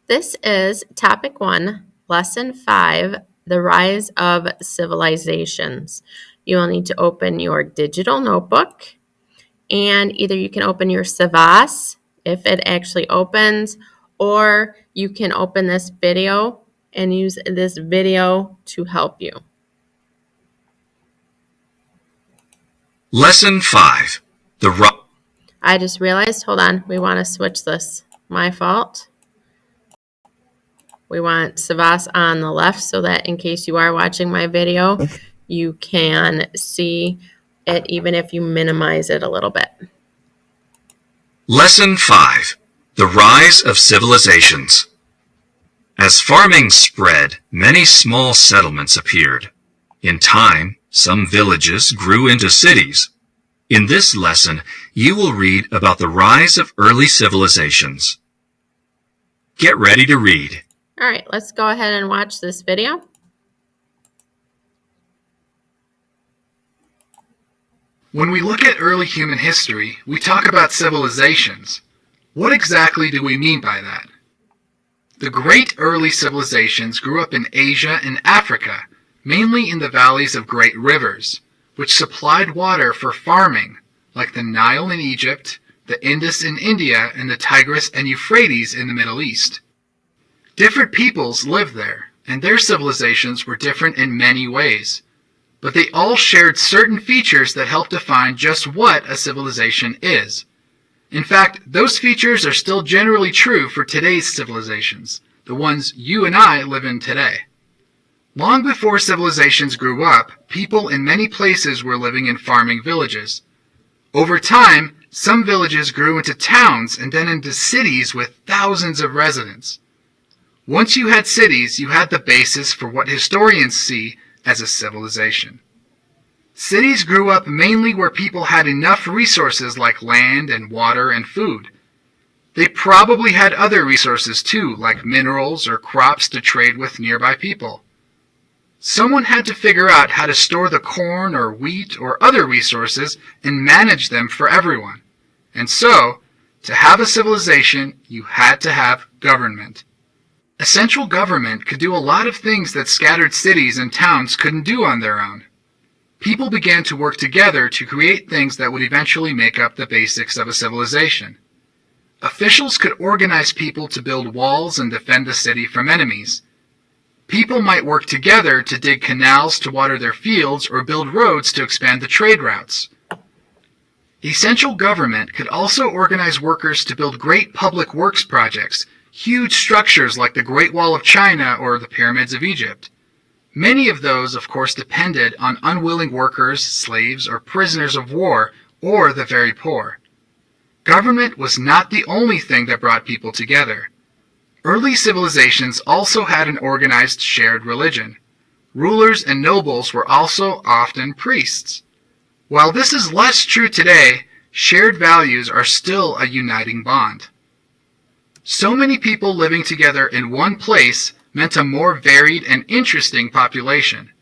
This is Topic 1, Lesson 5, The Rise of Civilizations. You will need to open your digital notebook, and either you can open your Savas if it actually opens, or you can open this video and use this video to help you. Lesson 5. I just realized, hold on, we want to switch this. My fault. We want Savas on the left so that in case you are watching my video, you can see it even if you minimize it a little bit. Lesson 5. The Rise of Civilizations. As farming spread, many small settlements appeared. In time, some villages grew into cities. In this lesson, you will read about the rise of early civilizations. Get ready to read. All right, let's go ahead and watch this video. When we look at early human history, we talk about civilizations. What exactly do we mean by that? The great early civilizations grew up in Asia and Africa, mainly in the valleys of great rivers, which supplied water for farming, like the Nile in Egypt, the Indus in India, and the Tigris and Euphrates in the Middle East. Different peoples lived there, and their civilizations were different in many ways, but they all shared certain features that help define just what a civilization is. In fact, those features are still generally true for today's civilizations, the ones you and I live in today. Long before civilizations grew up, people in many places were living in farming villages. Over time, some villages grew into towns and then into cities with thousands of residents. Once you had cities, you had the basis for what historians see as a civilization. Cities grew up mainly where people had enough resources like land and water and food. They probably had other resources too, like minerals or crops to trade with nearby people. Someone had to figure out how to store the corn or wheat or other resources and manage them for everyone. And so, to have a civilization, you had to have government. A central government could do a lot of things that scattered cities and towns couldn't do on their own. People began to work together to create things that would eventually make up the basics of a civilization. Officials could organize people to build walls and defend the city from enemies. People might work together to dig canals to water their fields or build roads to expand the trade routes. A central government could also organize workers to build great public works projects, huge structures like the Great Wall of China or the Pyramids of Egypt. Many of those, of course, depended on unwilling workers, slaves, or prisoners of war, or the very poor. Government was not the only thing that brought people together. Early civilizations also had an organized shared religion. Rulers and nobles were also often priests. While this is less true today, shared values are still a uniting bond. So many people living together in one place meant a more varied and interesting population.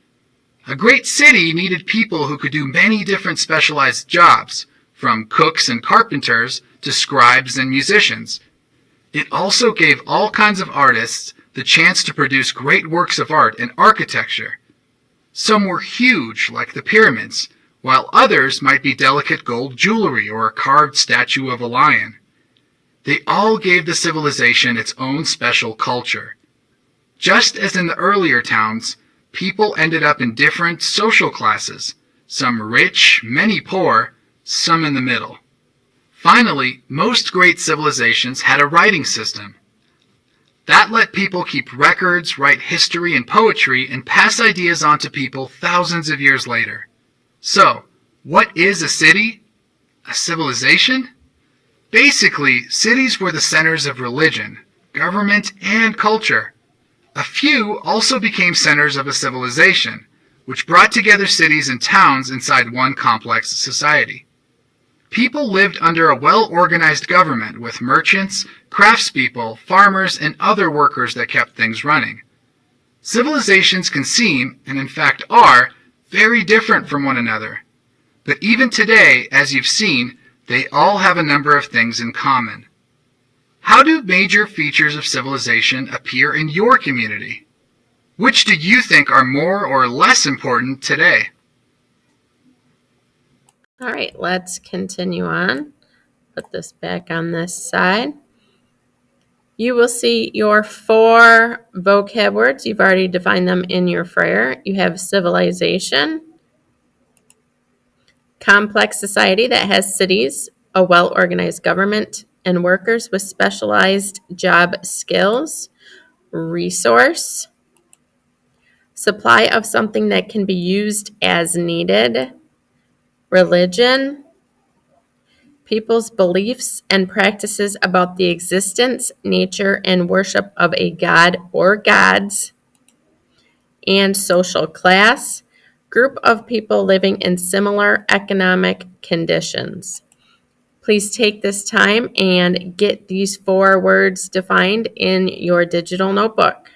A great city needed people who could do many different specialized jobs, from cooks and carpenters to scribes and musicians. It also gave all kinds of artists the chance to produce great works of art and architecture. Some were huge, like the pyramids, while others might be delicate gold jewelry or a carved statue of a lion. They all gave the civilization its own special culture. Just as in the earlier towns, people ended up in different social classes, some rich, many poor, some in the middle. Finally, most great civilizations had a writing system. That let people keep records, write history and poetry, and pass ideas on to people thousands of years later. So, what is a city? A civilization? Basically, cities were the centers of religion, government, and culture. A few also became centers of a civilization, which brought together cities and towns inside one complex society. People lived under a well-organized government with merchants, craftspeople, farmers, and other workers that kept things running. Civilizations can seem, and in fact are, very different from one another. But even today, as you've seen, they all have a number of things in common. How do major features of civilization appear in your community? Which do you think are more or less important today? All right, let's continue on. Put this back on this side. You will see your 4 vocab words. You've already defined them in your Frayer. You have civilization, complex society that has cities, a well-organized government, and workers with specialized job skills, resource, supply of something that can be used as needed, religion, people's beliefs and practices about the existence, nature, and worship of a god or gods, and social class, group of people living in similar economic conditions. Please take this time and get these 4 words defined in your digital notebook.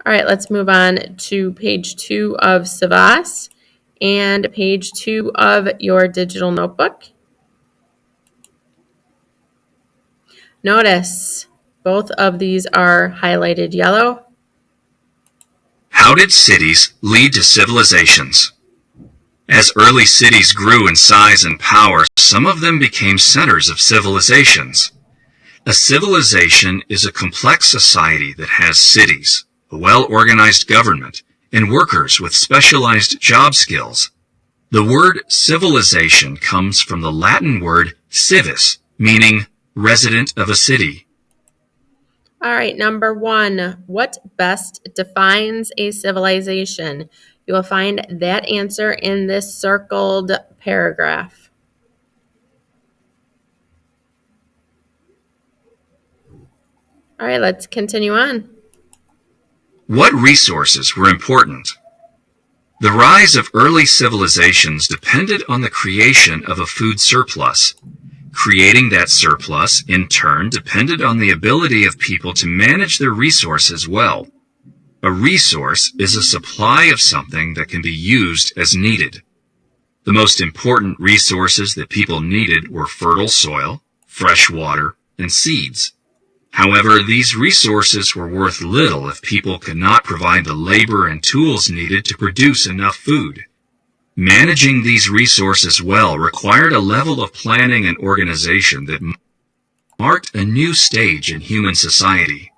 All right, let's move on to page 2 of Savas and page 2 of your digital notebook. Notice both of these are highlighted yellow. How did cities lead to civilizations? As early cities grew in size and power, some of them became centers of civilizations. A civilization is a complex society that has cities, a well-organized government, and workers with specialized job skills. The word civilization comes from the Latin word civis, meaning resident of a city. All right, number 1, what best defines a civilization? You will find that answer in this circled paragraph. All right, let's continue on. What resources were important? The rise of early civilizations depended on the creation of a food surplus. Creating that surplus, in turn, depended on the ability of people to manage their resources well. A resource is a supply of something that can be used as needed. The most important resources that people needed were fertile soil, fresh water, and seeds. However, these resources were worth little if people could not provide the labor and tools needed to produce enough food. Managing these resources well required a level of planning and organization that marked a new stage in human society.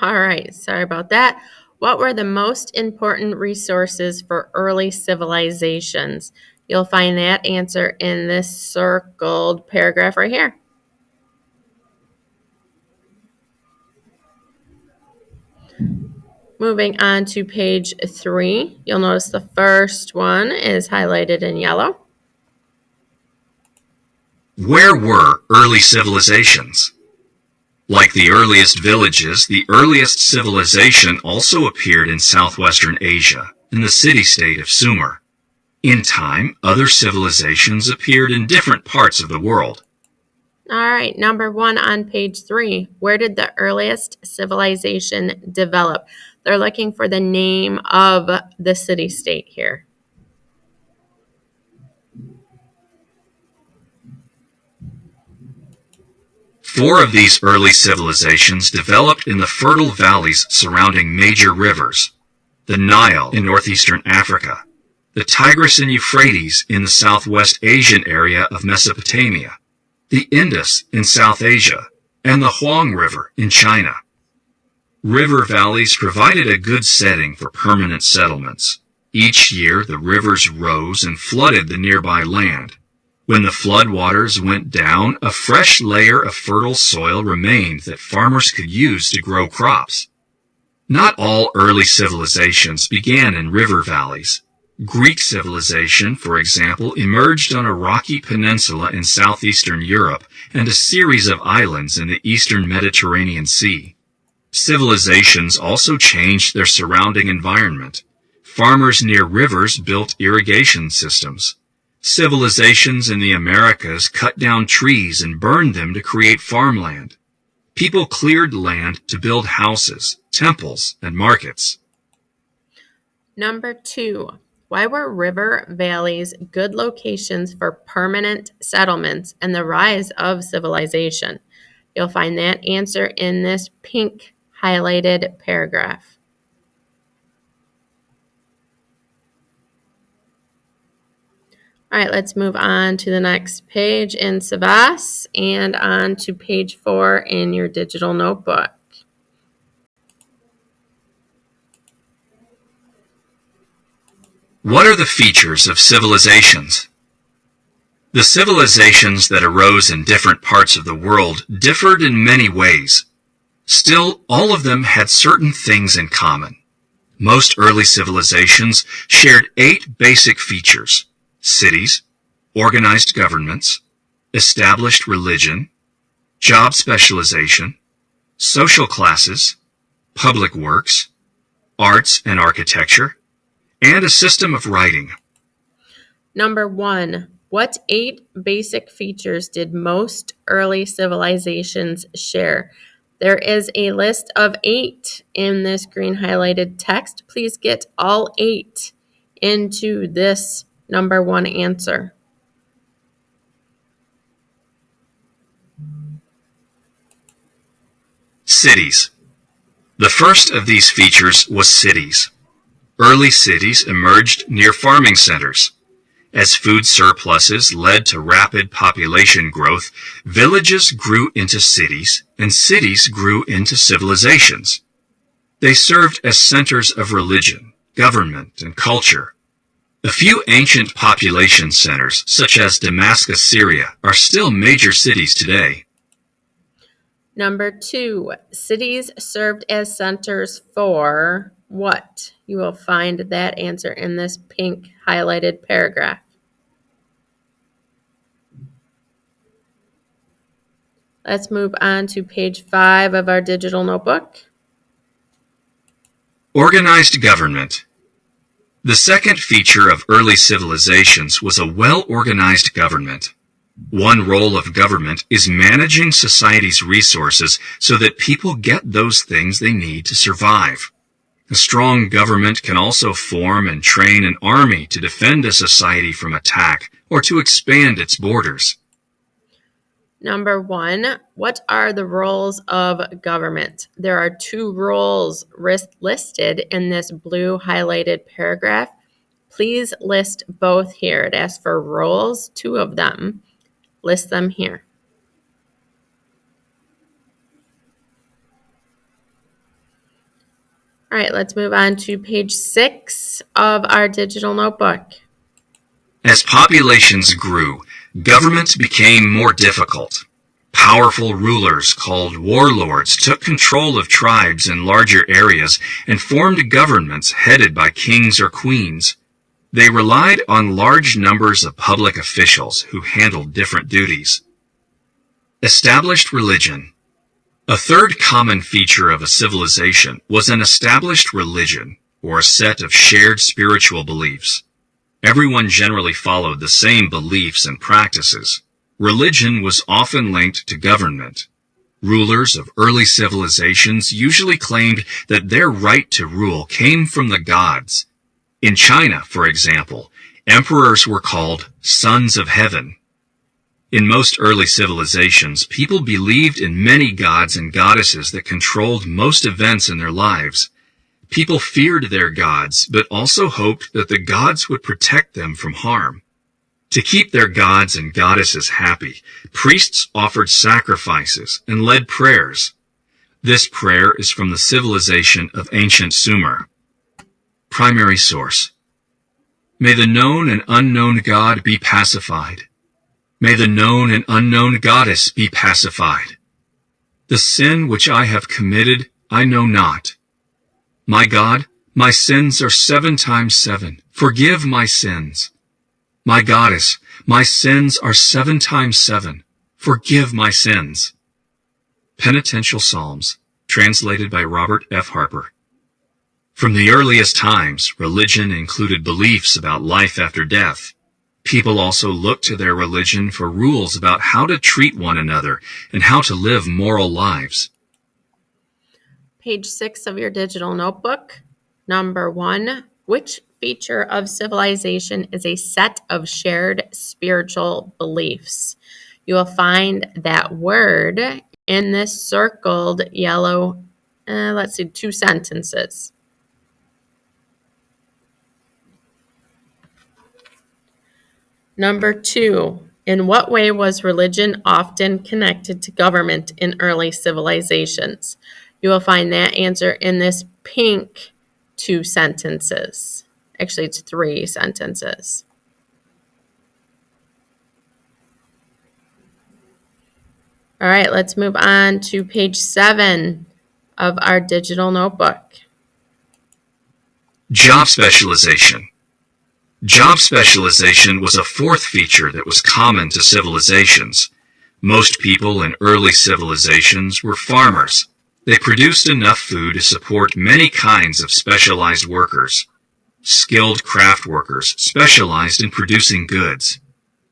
All right, sorry about that. What were the most important resources for early civilizations? You'll find that answer in this circled paragraph right here. Moving on to page 3, you'll notice the first one is highlighted in yellow. Where were early civilizations? Like the earliest villages, the earliest civilization also appeared in southwestern Asia, in the city-state of Sumer. In time, other civilizations appeared in different parts of the world. All right, number 1 on page 3. Where did the earliest civilization develop? They're looking for the name of the city-state here. Four of these early civilizations developed in the fertile valleys surrounding major rivers: the Nile in northeastern Africa, the Tigris and Euphrates in the southwest Asian area of Mesopotamia, the Indus in South Asia, and the Huang River in China. River valleys provided a good setting for permanent settlements. Each year the rivers rose and flooded the nearby land. When the floodwaters went down, a fresh layer of fertile soil remained that farmers could use to grow crops. Not all early civilizations began in river valleys. Greek civilization, for example, emerged on a rocky peninsula in southeastern Europe and a series of islands in the eastern Mediterranean Sea. Civilizations also changed their surrounding environment. Farmers near rivers built irrigation systems. Civilizations in the Americas cut down trees and burned them to create farmland. People cleared land to build houses, temples, and markets. Number 2. Why were river valleys good locations for permanent settlements and the rise of civilization? You'll find that answer in this pink highlighted paragraph. All right, let's move on to the next page in Savas and on to page 4 in your digital notebook. What are the features of civilizations? The civilizations that arose in different parts of the world differed in many ways. Still, all of them had certain things in common. Most early civilizations shared 8 basic features: cities, organized governments, established religion, job specialization, social classes, public works, arts and architecture, and a system of writing. Number 1, what 8 basic features did most early civilizations share? There is a list of 8 in this green highlighted text. Please get all 8 into this number 1 answer. Cities. The first of these features was cities. Early cities emerged near farming centers. As food surpluses led to rapid population growth, villages grew into cities, and cities grew into civilizations. They served as centers of religion, government, and culture. A few ancient population centers, such as Damascus, Syria, are still major cities today. Number 2, cities served as centers for what? You will find that answer in this pink highlighted paragraph. Let's move on to page 5 of our digital notebook. Organized government. The second feature of early civilizations was a well-organized government. One role of government is managing society's resources so that people get those things they need to survive. A strong government can also form and train an army to defend a society from attack or to expand its borders. Number 1, what are the roles of government? There are 2 roles listed in this blue highlighted paragraph. Please list both here. It asks for roles, 2 of them. List them here. All right, let's move on to page 6 of our digital notebook. As populations grew, government became more difficult. Powerful rulers called warlords took control of tribes in larger areas and formed governments headed by kings or queens. They relied on large numbers of public officials who handled different duties. Established religion. A third common feature of a civilization was an established religion, or a set of shared spiritual beliefs. Everyone generally followed the same beliefs and practices. Religion was often linked to government. Rulers of early civilizations usually claimed that their right to rule came from the gods. In China, for example, emperors were called sons of heaven. In most early civilizations, people believed in many gods and goddesses that controlled most events in their lives. People feared their gods, but also hoped that the gods would protect them from harm. To keep their gods and goddesses happy, priests offered sacrifices and led prayers. This prayer is from the civilization of ancient Sumer. Primary source. May the known and unknown God be pacified. May the known and unknown goddess be pacified. The sin which I have committed, I know not. My God, my sins are 7 times 7. Forgive my sins. My goddess, my sins are 7 times 7. Forgive my sins. Penitential Psalms, translated by Robert F. Harper. From the earliest times, religion included beliefs about life after death. People also looked to their religion for rules about how to treat one another and how to live moral lives. Page 6 of your digital notebook. Number 1, which feature of civilization is a set of shared spiritual beliefs. You will find that word in this circled yellow, 2 sentences. Number 2, in what way was religion often connected to government in early civilizations? You will find that answer in this pink 2 sentences. Actually, it's 3 sentences. All right, let's move on to page 7 of our digital notebook. Job specialization. Job specialization was a fourth feature that was common to civilizations. Most people in early civilizations were farmers. They produced enough food to support many kinds of specialized workers. Skilled craft workers specialized in producing goods.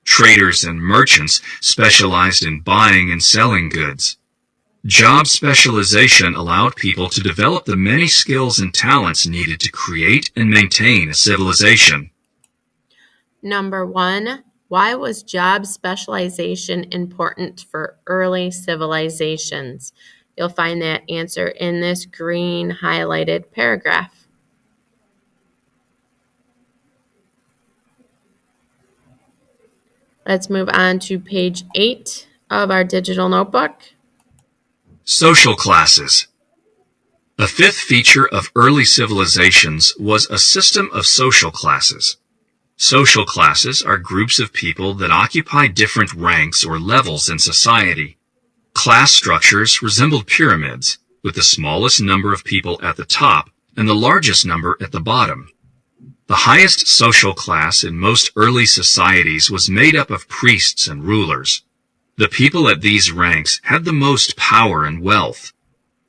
Traders and merchants specialized in buying and selling goods. Job specialization allowed people to develop the many skills and talents needed to create and maintain a civilization. Number 1, why was job specialization important for early civilizations? You'll find that answer in this green highlighted paragraph. Let's move on to page 8 of our digital notebook. Social classes. A fifth feature of early civilizations was a system of social classes. Social classes are groups of people that occupy different ranks or levels in society. Class structures resembled pyramids, with the smallest number of people at the top and the largest number at the bottom. The highest social class in most early societies was made up of priests and rulers. The people at these ranks had the most power and wealth.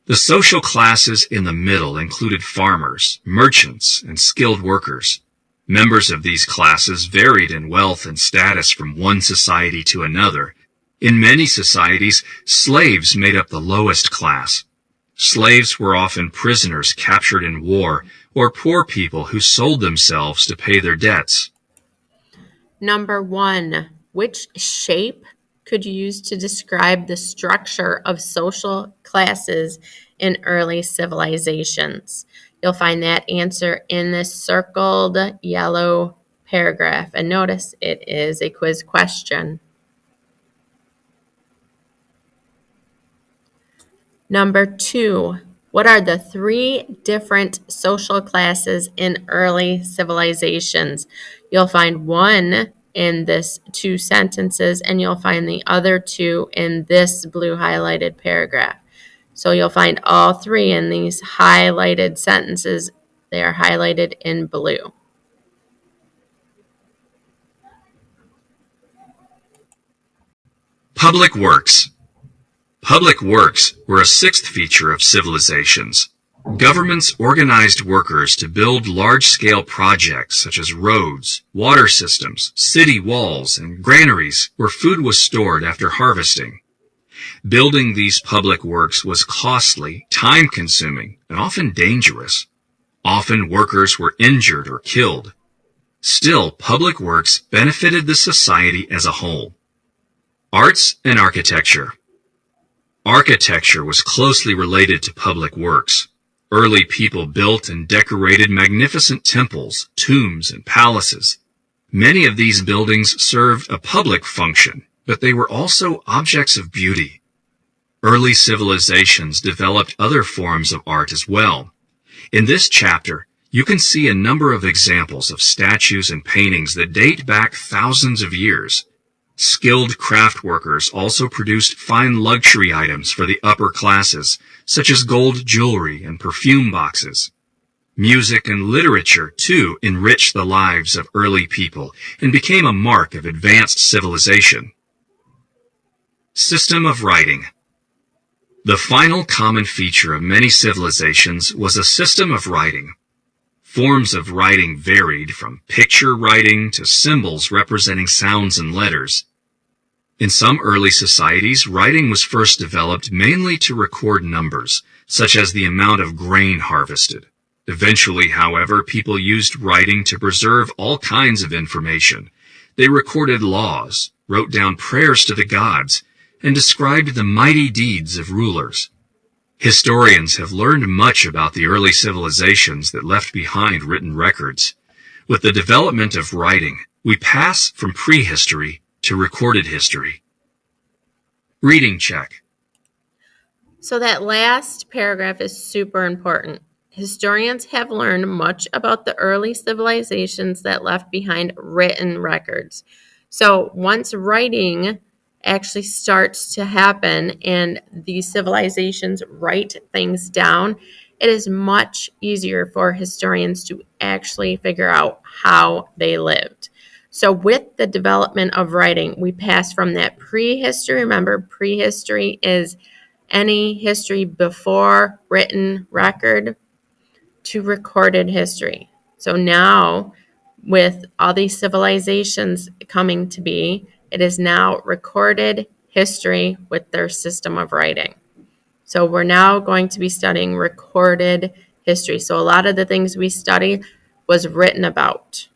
The social classes in the middle included farmers, merchants, and skilled workers. Members of these classes varied in wealth and status from one society to another. In many societies, slaves made up the lowest class. Slaves were often prisoners captured in war or poor people who sold themselves to pay their debts. Number 1, which shape could you use to describe the structure of social classes in early civilizations? You'll find that answer in this circled yellow paragraph. And notice it is a quiz question. Number 2, what are the 3 different social classes in early civilizations? You'll find one in this 2 sentences, and you'll find the other 2 in this blue highlighted paragraph. So you'll find all 3 in these highlighted sentences. They are highlighted in blue. Public works. Public works were a sixth feature of civilizations. Governments organized workers to build large-scale projects such as roads, water systems, city walls, and granaries where food was stored after harvesting. Building these public works was costly, time-consuming, and often dangerous. Often workers were injured or killed. Still, public works benefited the society as a whole. Arts and architecture. Architecture was closely related to public works. Early people built and decorated magnificent temples, tombs, and palaces. Many of these buildings served a public function, but they were also objects of beauty. Early civilizations developed other forms of art as well. In this chapter, you can see a number of examples of statues and paintings that date back thousands of years. Skilled craft workers also produced fine luxury items for the upper classes, such as gold jewelry and perfume boxes. Music and literature, too, enriched the lives of early people and became a mark of advanced civilization. System of writing. The final common feature of many civilizations was a system of writing. Forms of writing varied from picture writing to symbols representing sounds and letters. In some early societies, writing was first developed mainly to record numbers, such as the amount of grain harvested. Eventually, however, people used writing to preserve all kinds of information. They recorded laws, wrote down prayers to the gods, and described the mighty deeds of rulers. Historians have learned much about the early civilizations that left behind written records. With the development of writing, we pass from prehistory to recorded history. Reading check. So that last paragraph is super important. Historians have learned much about the early civilizations that left behind written records. So once writing actually starts to happen and these civilizations write things down, it is much easier for historians to actually figure out how they lived. So with the development of writing, we pass from that prehistory. Remember, prehistory is any history before written record to recorded history. So now, with all these civilizations coming to be, it is now recorded history with their system of writing. So we're now going to be studying recorded history. So a lot of the things we study was written about.